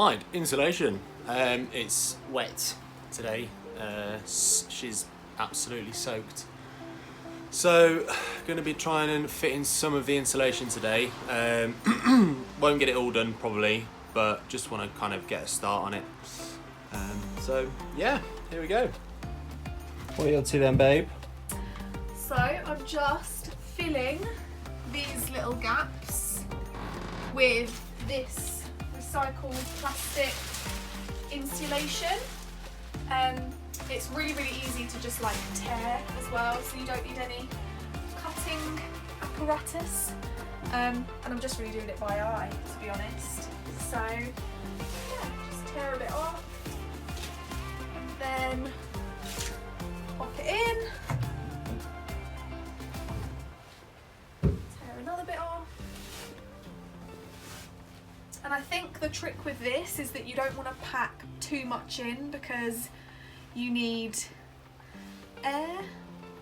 outside, insulation. It's wet today. She's absolutely soaked. So, going to be trying and fit in some of the insulation today. Won't get it all done probably, but just want to kind of get a start on it. So yeah, here we go. What are you up to then, babe? So I'm just filling these little gaps with this recycled plastic insulation. It's really easy to just like tear as well, so you don't need any cutting apparatus. And I'm just really doing it by eye, to be honest. So yeah, just tear a bit off and then pop it in. Tear another bit off. And I think the trick with this is that you don't want to pack too much in, because you need air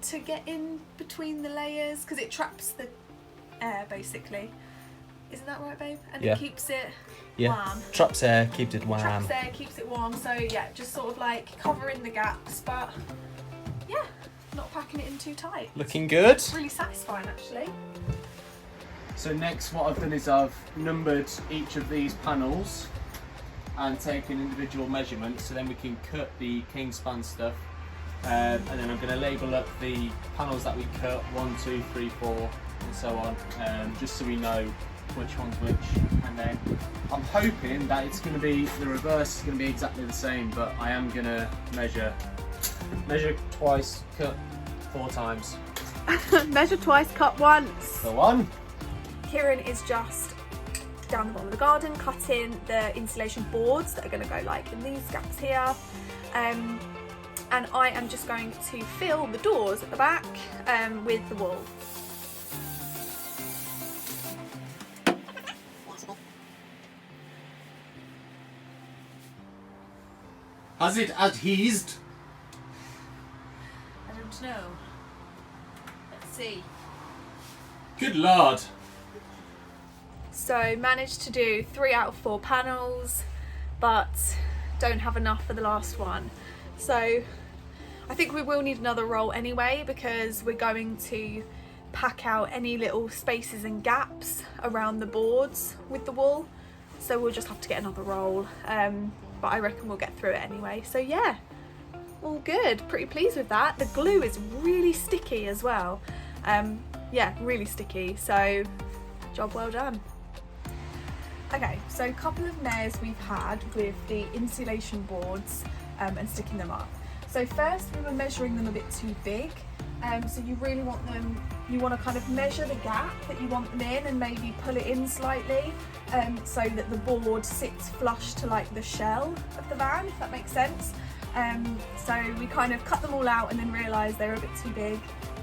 to get in between the layers, because it traps the air basically. Isn't that right, babe? And it keeps it warm. Traps air, keeps it warm. Traps air, keeps it warm. So yeah, just sort of like covering the gaps, but yeah, not packing it in too tight. Looking good. It's really satisfying actually. So next what I've done is I've numbered each of these panels and taken individual measurements, so then we can cut the Kingspan stuff. And then I'm going to label up the panels that we cut, 1, 2, 3, 4 and so on, just so we know which one's which. And then I'm hoping that it's going to be, the reverse is going to be exactly the same, but I am going to measure twice, cut 4 times. Measure twice, cut once. Go on. Kieran is just down the bottom of the garden cutting the insulation boards that are going to go like in these gaps here, and I am just going to fill the doors at the back with the wool. Has it adhesed? I don't know. Let's see. Good lord. So managed to do 3 out of 4 panels, but don't have enough for the last one. So I think we will need another roll anyway, because we're going to pack out any little spaces and gaps around the boards with the wool. So we'll just have to get another roll, but I reckon we'll get through it anyway. So yeah, all good, pretty pleased with that. The glue is really sticky as well. Yeah, really sticky, so job well done. Okay, so a couple of mares we've had with the insulation boards and sticking them up. So first we were measuring them a bit too big, so you really want them, you want to kind of measure the gap that you want them in and maybe pull it in slightly, so that the board sits flush to like the shell of the van, if that makes sense. So we kind of cut them all out and then realised they were a bit too big,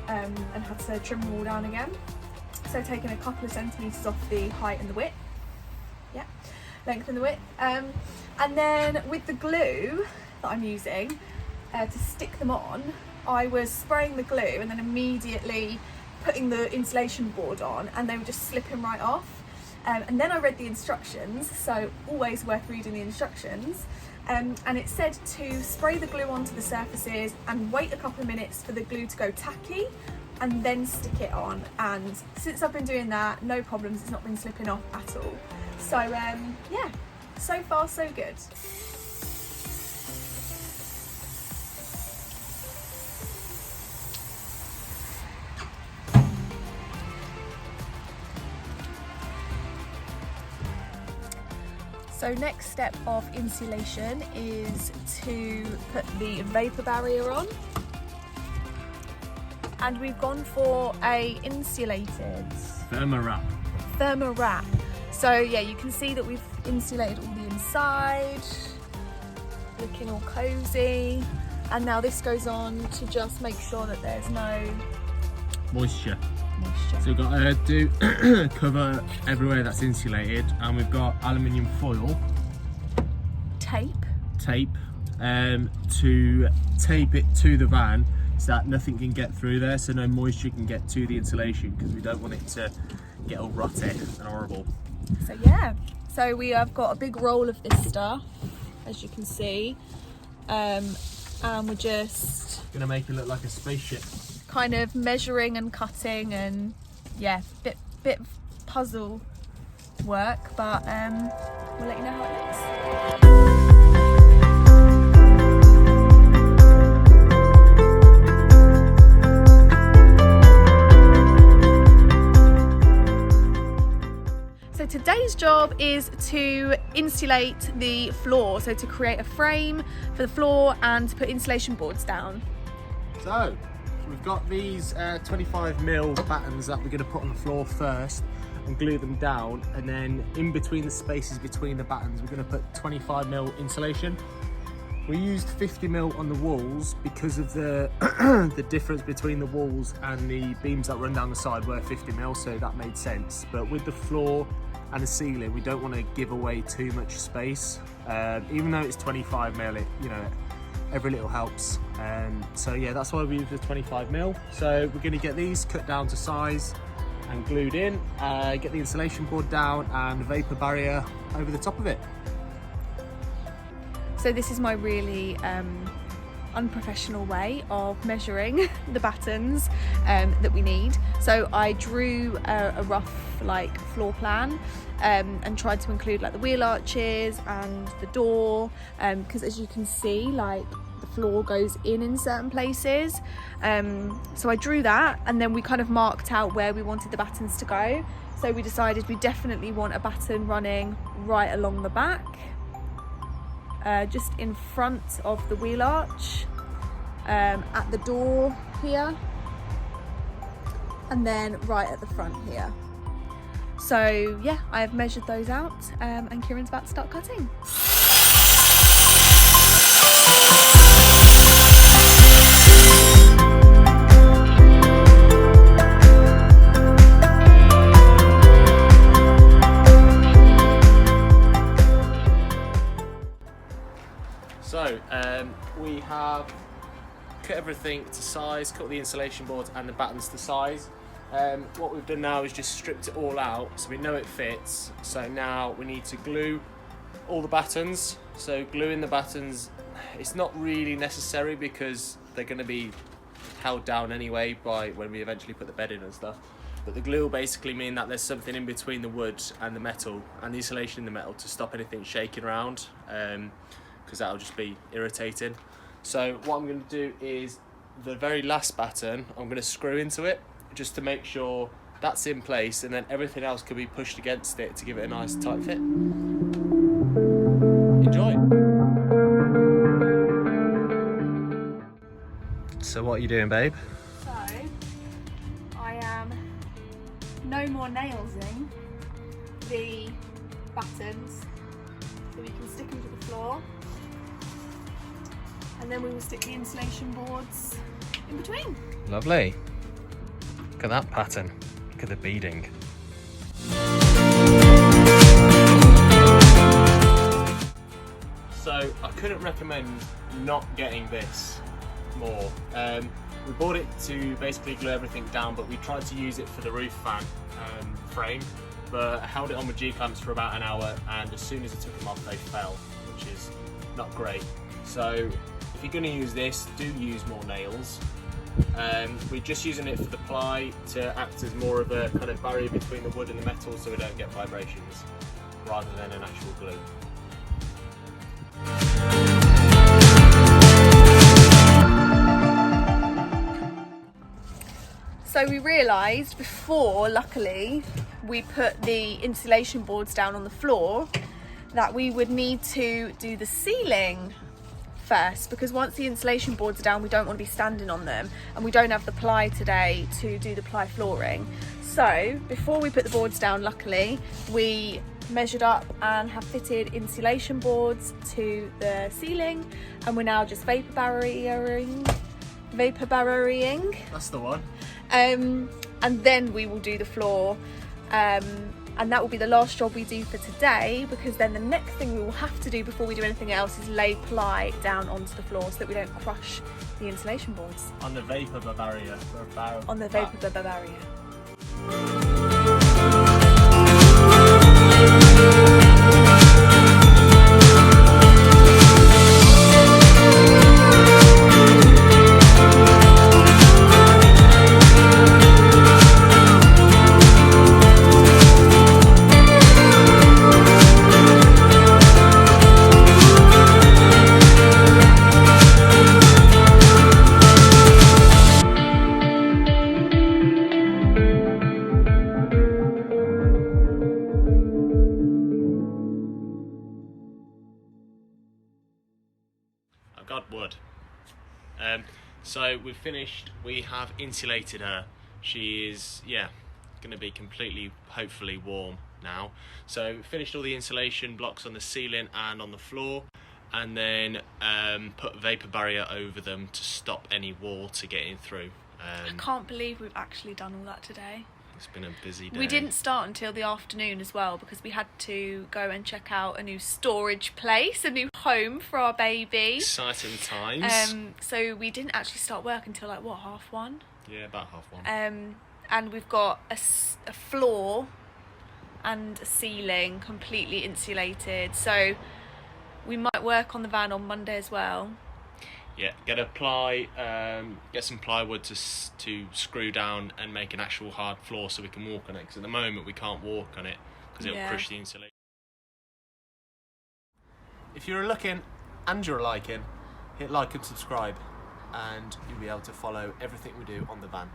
and had to trim them all down again. So taking a couple of centimetres off the height and the width. Yeah, length and the width. And then with the glue that I'm using to stick them on, I was spraying the glue and then immediately putting the insulation board on, and they were just slipping right off. And then I read the instructions, so always worth reading the instructions. And it said to spray the glue onto the surfaces and wait a couple of minutes for the glue to go tacky, and then stick it on. And since I've been doing that, no problems, it's not been slipping off at all. So yeah, so far so good. So next step of insulation is to put the vapour barrier on. And we've gone for a insulated thermawrap. So yeah, you can see that we've insulated all the inside, looking all cozy. And now this goes on to just make sure that there's no moisture. So we've got to cover everywhere that's insulated, and we've got aluminium foil tape to tape it to the van so that nothing can get through there, so no moisture can get to the insulation, because we don't want it to get all rotted and horrible. So yeah, So we have got a big roll of this stuff, as you can see, and we're just gonna make it look like a spaceship. Kind of measuring and cutting, and yeah, bit of puzzle work, but we'll let you know how it looks. So today's job is to insulate the floor, so to create a frame for the floor and to put insulation boards down. So we've got these 25mm battens that we're going to put on the floor first and glue them down, and then in between the spaces between the battens we're going to put 25mm insulation. We used 50mm on the walls because of the the difference between the walls and the beams that run down the side were 50mm, so that made sense. But with the floor and the ceiling, we don't want to give away too much space. Even though it's 25mm, it, you know, every little helps. So yeah, that's why we use the 25mm. So we're going to get these cut down to size and glued in, get the insulation board down and the vapour barrier over the top of it. So this is my really unprofessional way of measuring the battens that we need. So I drew a rough like floor plan and tried to include like the wheel arches and the door, because as you can see, like the floor goes in certain places. So I drew that, and then we kind of marked out where we wanted the battens to go. So we decided we definitely want a batten running right along the back, just in front of the wheel arch, at the door here, and then right at the front here. So yeah, I have measured those out, and Kieran's about to start cutting. So we have cut everything to size, cut the insulation boards and the battens to size. What we've done now is just stripped it all out so we know it fits. So now we need to glue all the battens. So gluing the battens, it's not really necessary because they're going to be held down anyway by when we eventually put the bed in and stuff. But the glue will basically mean that there's something in between the wood and the metal and the insulation in the metal to stop anything shaking around, because that'll just be irritating. So what I'm going to do is the very last batten I'm going to screw into it just to make sure that's in place, and then everything else can be pushed against it to give it a nice tight fit. Enjoy! So what are you doing, babe? So I am no more nailsing the battens so we can stick them to the floor, and then we will stick the insulation boards in between. Lovely. Look at that pattern. Look at the beading. So I couldn't recommend not getting this more. We bought it to basically glue everything down, but we tried to use it for the roof fan frame, but I held it on with G-clamps for about an hour, and as soon as I took them off they fell, which is not great. So if you're going to use this, do use more nails. We're just using it for the ply to act as more of a kind of barrier between the wood and the metal so we don't get vibrations, rather than an actual glue. So we realised before, luckily, we put the insulation boards down on the floor, that we would need to do the ceiling first, because once the insulation boards are down we don't want to be standing on them, and we don't have the ply today to do the ply flooring. So before we put the boards down, luckily we measured up and have fitted insulation boards to the ceiling, and we're now just vapour barriering. That's the one. And then we will do the floor, and that will be the last job we do for today, because then the next thing we will have to do before we do anything else is lay ply down onto the floor so that we don't crush the insulation boards. On the vapour barrier. On the vapour barrier. So we've finished. We have insulated her. She is going to be completely, hopefully, warm now. So we finished all the insulation blocks on the ceiling and on the floor, and then put a vapour barrier over them to stop any water getting through. I can't believe we've actually done all that today. It's been a busy day. We didn't start until the afternoon as well because we had to go and check out a new storage place, a new home for our baby. Exciting times. So we didn't actually start work until like what, 1:30? Yeah, about 1:30. And we've got a floor and a ceiling completely insulated. So we might work on the van on Monday as well. Yeah, get some plywood to screw down and make an actual hard floor so we can walk on it. Because at the moment we can't walk on it because it'll crush the insulation. If you're looking and you're liking, hit like and subscribe, and you'll be able to follow everything we do on the van.